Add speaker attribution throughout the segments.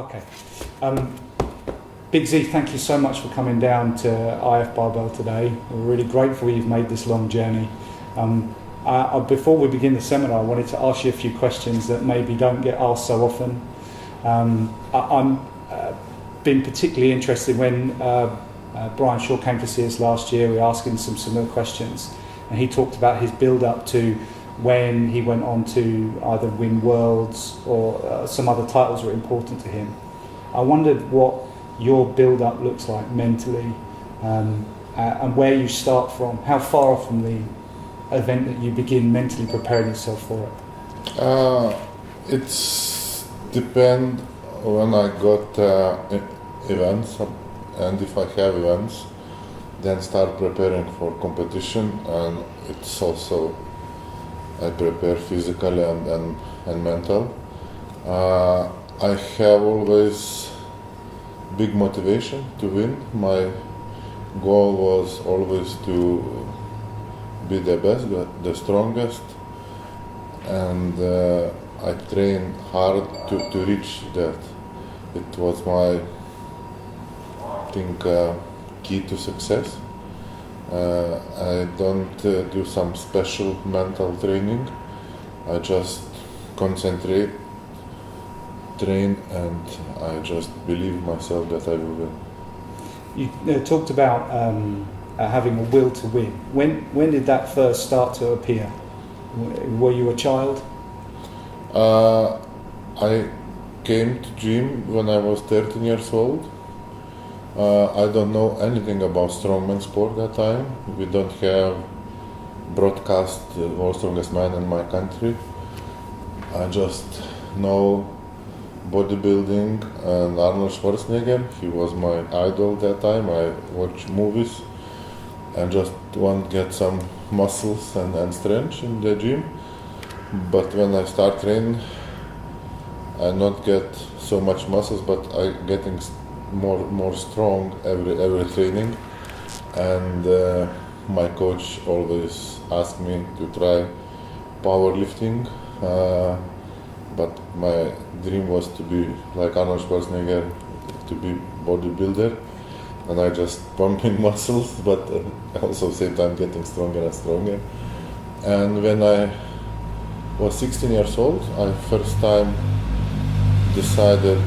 Speaker 1: Okay. Big Z, thank you so much for coming down to IF Barbell today. We're really grateful you've made this long journey. Before we begin the seminar, I wanted to ask you a few questions that maybe don't get asked so often. I'm been particularly interested when Brian Shaw came to see us last year. We asked him some similar questions, and he talked about his build-up to when he went on to either win Worlds or some other titles were important to him. I wondered what your build-up looks like mentally, and where you start from, how far off from the event that you begin mentally preparing yourself for it.
Speaker 2: It's depend when I got events, and if I have events, then start preparing for competition, and it's also I prepare physically and mental. I have always big motivation to win. My goal was always to be the best, the strongest, and I train hard to reach that. It was my, I think, key to success. I don't do some special mental training. I just concentrate, train, and I just believe myself that I will win.
Speaker 1: You talked about having a will to win. When did that first start to appear? Were you a child?
Speaker 2: I came to gym when I was 13 years old. I don't know anything about strongman sport that time. We don't have broadcast World's Strongest Man in my country. I just know bodybuilding and Arnold Schwarzenegger. He was my idol that time. I watch movies and just want to get some muscles and strength in the gym. But when I start training, I not get so much muscles, but I getting more strong every training. And my coach always asked me to try powerlifting. But my dream was to be like Arnold Schwarzenegger, to be bodybuilder, and I just pumping muscles, but also same time getting stronger and stronger. And when I was 16 years old, I first time decided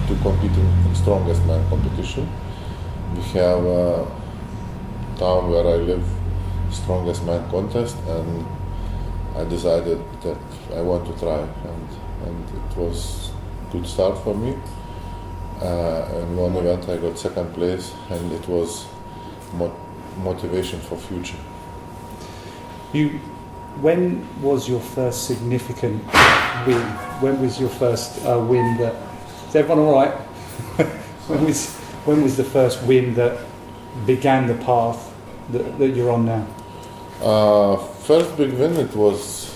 Speaker 2: to compete in strongest man competition. We have a town where I live, strongest man contest, and I decided that I want to try, and it was good start for me. In one event I got second place, and it was motivation for future.
Speaker 1: When was your first significant win? When was your first win that? Is everyone all right? When was the first win that began the path that you're on now?
Speaker 2: First big win, it was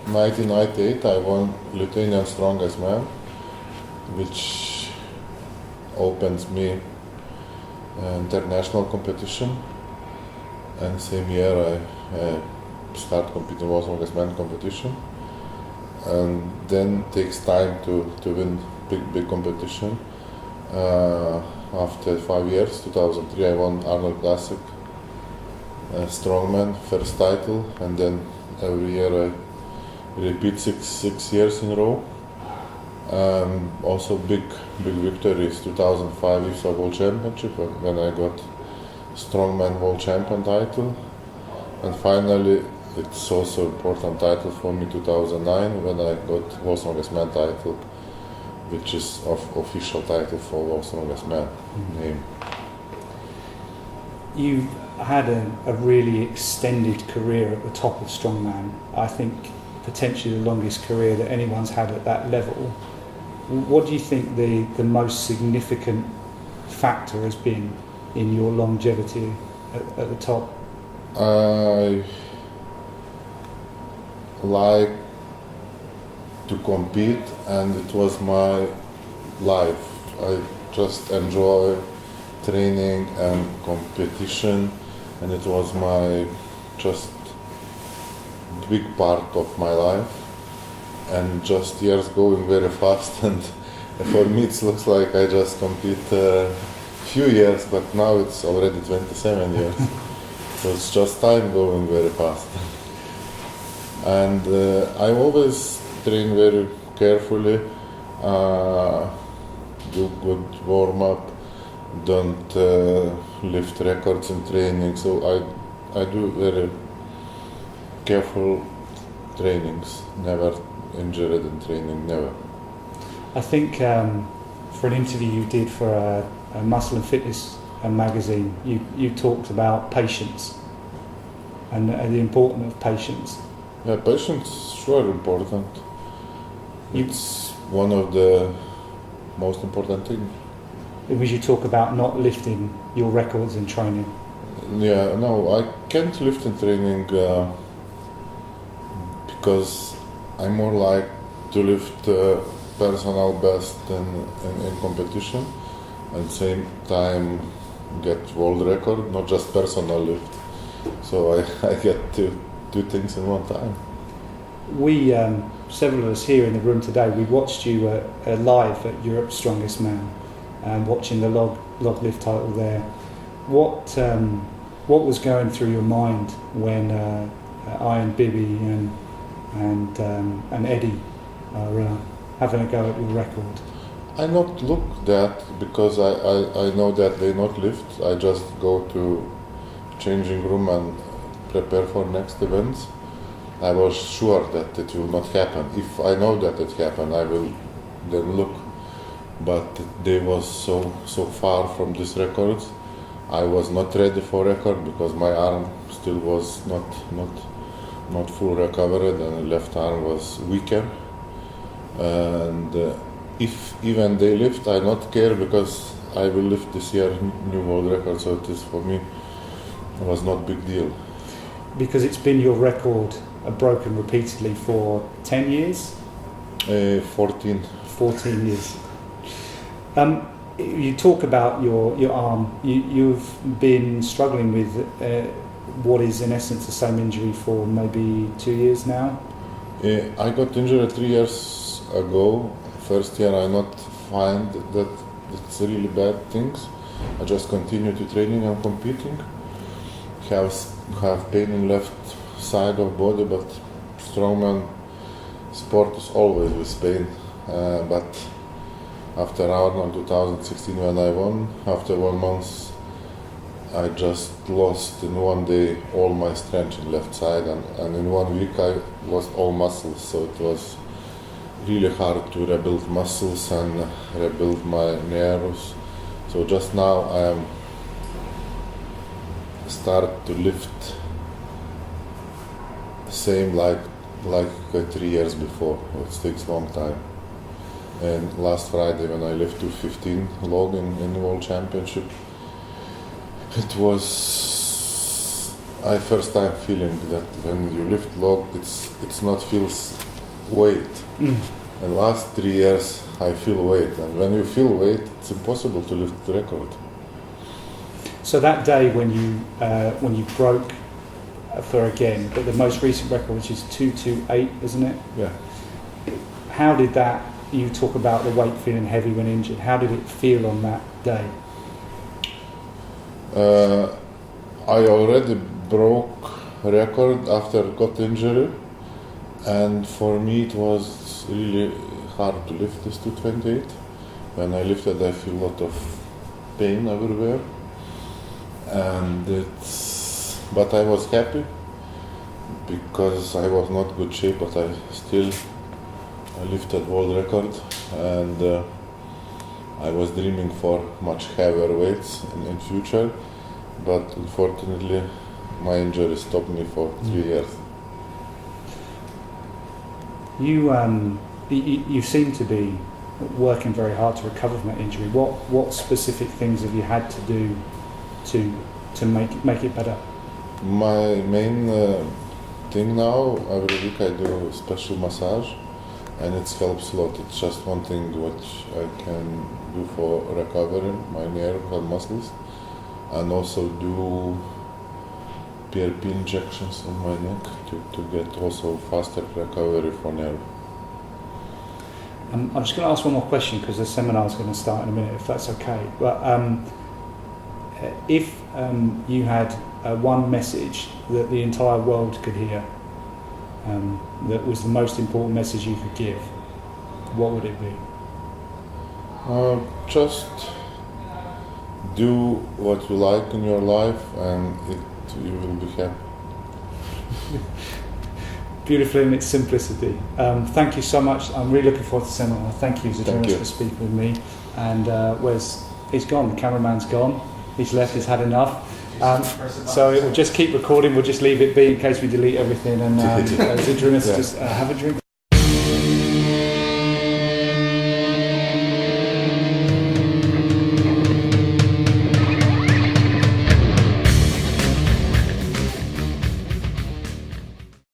Speaker 2: 1998. I won Lithuanian Strongest Man, which opens me international competition. And same year I start competing World's Strongest Man competition. And then takes time to win big competition. After 5 years, 2003, I won Arnold Classic Strongman, first title, and then every year I repeat six years in a row. Also big victories, 2005 IF World Championship when I got Strongman World Champion title, and finally it's also important title for me 2009 when I got World's Strongest Man title, which is official title for World's Strongest Man name.
Speaker 1: You had a really extended career at the top of strongman. I think potentially the longest career that anyone's had at that level. What do you think the most significant factor has been in your longevity at the top?
Speaker 2: I like to compete, and it was my life. I just enjoy training and competition, and it was my just big part of my life. And just years going very fast, and For me, it looks like I just compete few years, but now it's already 27 years. So it's just time going very fast. And I always train very carefully, do good warm-up, don't lift records in training. So I do very careful trainings, never injured in training, never.
Speaker 1: I think for an interview you did for a Muscle and Fitness magazine, you talked about patience and the importance of patience.
Speaker 2: Yeah, patience sure important. It's one of the most important things.
Speaker 1: Because you talk about not lifting your records in training.
Speaker 2: Yeah, no, I can't lift in training because I more like to lift personal best in competition, and same time get world record, not just personal lift. So I get two things in one time.
Speaker 1: We, several of us here in the room today, we watched you live at Europe's Strongest Man, watching the log lift title there. What was going through your mind when I and Biby and Eddie are having a go at your record?
Speaker 2: I not look that because I know that they not lift. I just go to changing room and prepare for next events. I was sure that it will not happen. If I know that it happened, I will then look. But they was so far from these records. I was not ready for record because my arm still was not full recovered, and left arm was weaker. And if even they lift, I not care because I will lift this year new world record. So it is for me was not big deal.
Speaker 1: Because it's been your record broken repeatedly for 10 years?
Speaker 2: 14.
Speaker 1: 14 years. You talk about your arm. You've been struggling with what is in essence the same injury for maybe 2 years now?
Speaker 2: I got injured 3 years ago. First year I not find that it's really bad things. I just continue to training and competing. Have pain in left side of body, but strongman sport is always with pain. But after Arnold 2016 when I won, after 1 month I just lost in one day all my strength in left side, and in 1 week I lost all muscles. So it was really hard to rebuild muscles and rebuild my nerves. So just now I am start to lift same like 3 years before. It takes long time. And last Friday when I lift 215 log in the World Championship, it was I first time feeling that when you lift log it's not feels weight. And last 3 years I feel weight, and when you feel weight it's impossible to lift the record.
Speaker 1: So that day when you broke for again, but the most recent record, which is 228, isn't it?
Speaker 2: Yeah.
Speaker 1: How did that? You talk about the weight feeling heavy when injured. How did it feel on that day?
Speaker 2: I already broke record after got injury, and for me it was really hard to lift this 228. When I lifted, I feel a lot of pain everywhere, but I was happy because I was not good shape, but I lifted world record, and I was dreaming for much heavier weights in future, but unfortunately my injury stopped me for 3 years.
Speaker 1: You seem to be working very hard to recover from that injury. What specific things have you had to do to make it better?
Speaker 2: My main thing now, every week I do special massage, and it helps a lot. It's just one thing which I can do for recovering my nerve and muscles, and also do PRP injections on my neck to get also faster recovery for nerve.
Speaker 1: I'm just going to ask one more question because the seminar's going to start in a minute, if that's okay. But if you had one message that the entire world could hear, that was the most important message you could give, what would it be?
Speaker 2: Just do what you like in your life, and you will be happy.
Speaker 1: Beautiful in its simplicity. Thank you so much. I'm really looking forward to the seminar. Thank you, Zydrunas, for speaking with me. And he's gone. The cameraman's gone. He's left. He's had enough. So it will just keep recording. We'll just leave it be in case we delete everything. And Zydrunas, just have a drink.